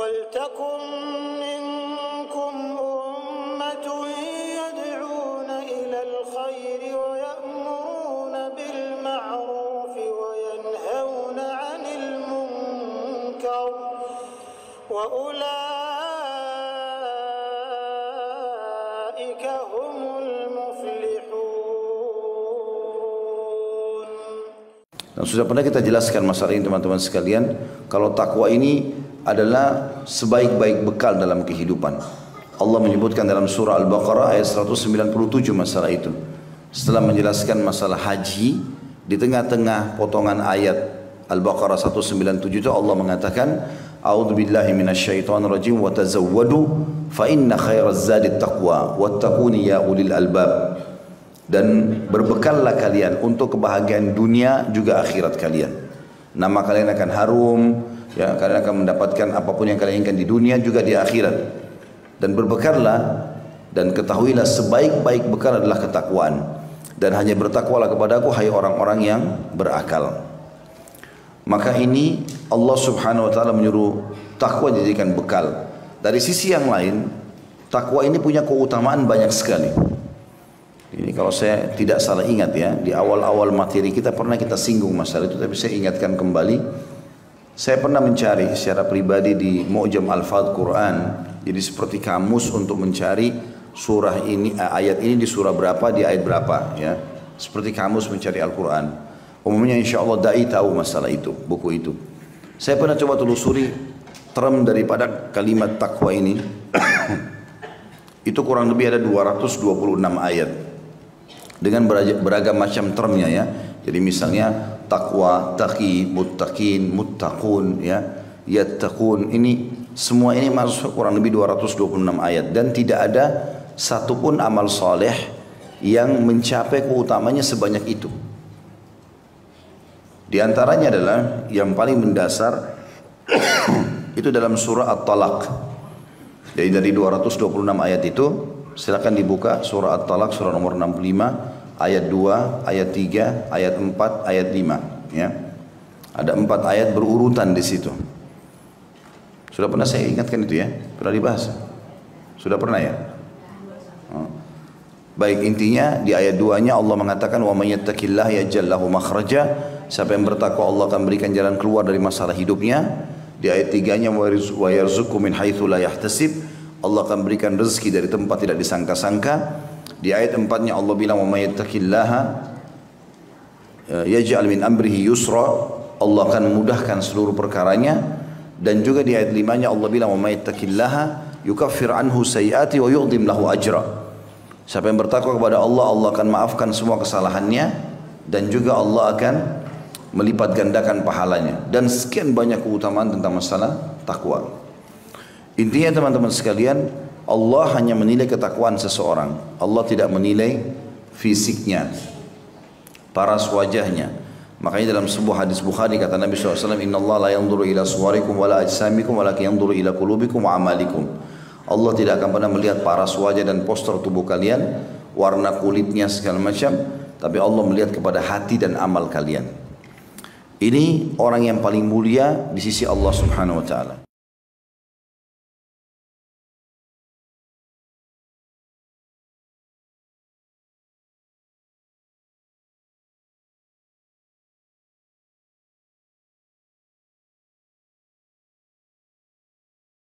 وَلْتَكُنْ مِنْكُمْ أُمَّةٌ يَدْعُونَ إِلَى الْخَيْرِ وَيَأْمُرُونَ بِالْمَعْرُوفِ وَيَنْهَوْنَ عَنِ الْمُنْكَرِ وَأُولَئِكَ هُمُ الْمُفْلِحُونَ. Dan sudah pernah kita jelaskan masalah ini teman-teman sekalian, kalau takwa ini adalah sebaik-baik bekal dalam kehidupan. Allah menyebutkan dalam surah Al-Baqarah ayat 197 masalah itu. Setelah menjelaskan masalah haji, di tengah-tengah potongan ayat Al-Baqarah 197 itu Allah mengatakan, A'udzubillahi minasyaitonirrajim wa tazawwadu fa inna khairaz zadit taqwa wattaquni ya ulil albab. Dan berbekallah kalian untuk kebahagiaan dunia juga akhirat kalian. Nama kalian akan harum, ya, kalian akan mendapatkan apapun yang kalian inginkan di dunia juga di akhirat. Dan berbekallah dan ketahuilah sebaik-baik bekal adalah ketakwaan. Dan hanya bertakwalah kepadaku hai orang-orang yang berakal. Maka ini Allah Subhanahu wa taala menyuruh takwa dijadikan bekal. Dari sisi yang lain, takwa ini punya keutamaan banyak sekali. Ini kalau saya tidak salah ingat ya, di awal-awal materi kita pernah kita singgung masalah itu, tapi saya ingatkan kembali. Saya pernah mencari secara pribadi di Mu'jam Al-Fadh Quran, jadi seperti kamus untuk mencari surah ini, ayat ini di surah berapa, di ayat berapa, ya. Seperti kamus mencari Al-Quran. Umumnya insya Allah dai tahu masalah itu, buku itu. Saya pernah coba telusuri term daripada kalimat takwa ini. Itu kurang lebih ada 226 ayat. Dengan beragam macam termnya ya. Jadi misalnya takwa, taqi, muttaqin, muttaqun ya, yattaqun, ini semua ini masuk kurang lebih 226 ayat dan tidak ada satupun amal soleh yang mencapai keutamanya sebanyak itu. Di antaranya adalah yang paling mendasar itu dalam surah At-Talaq. Jadi dari 226 ayat itu silakan dibuka surah At-Talaq surah nomor 65 ayat 2, ayat 3, ayat 4, ayat 5 ya. Ada 4 ayat berurutan di situ. Sudah pernah saya ingatkan itu ya? Pernah dibahas? Sudah pernah ya? Baik, intinya di ayat 2-nya Allah mengatakan wa may yattaqillaha yaj'al lahu makhraja. Siapa yang bertakwa Allah akan berikan jalan keluar dari masalah hidupnya. Di ayat 3-nya wa yarzuqhu min haitsu la yahtasib. Allah akan berikan rezeki dari tempat tidak disangka-sangka. Di ayat 4-nya Allah bilang wa may yattaqillaha yaj'al min amrihi yusra. Allah akan memudahkan seluruh perkaranya. Dan juga di ayat 5-nya Allah bilang wa may yattaqillaha yukaffir anhu sayyiati wa yu'dhim lahu ajra. Siapa yang bertakwa kepada Allah, Allah akan maafkan semua kesalahannya dan juga Allah akan melipat gandakan pahalanya. Dan sekian banyak keutamaan tentang masalah takwa. Intinya teman-teman sekalian, Allah hanya menilai ketakwaan seseorang. Allah tidak menilai fisiknya, paras wajahnya. Makanya dalam sebuah hadis Bukhari kata Nabi SAW, Inna Allah la yanzuru ila suwarikum wa la ajsamikum walakin yanzuru ila qulubikum wa amalikum. Allah tidak akan pernah melihat paras wajah dan postur tubuh kalian, warna kulitnya segala macam, tapi Allah melihat kepada hati dan amal kalian. Ini orang yang paling mulia di sisi Allah Subhanahu wa taala.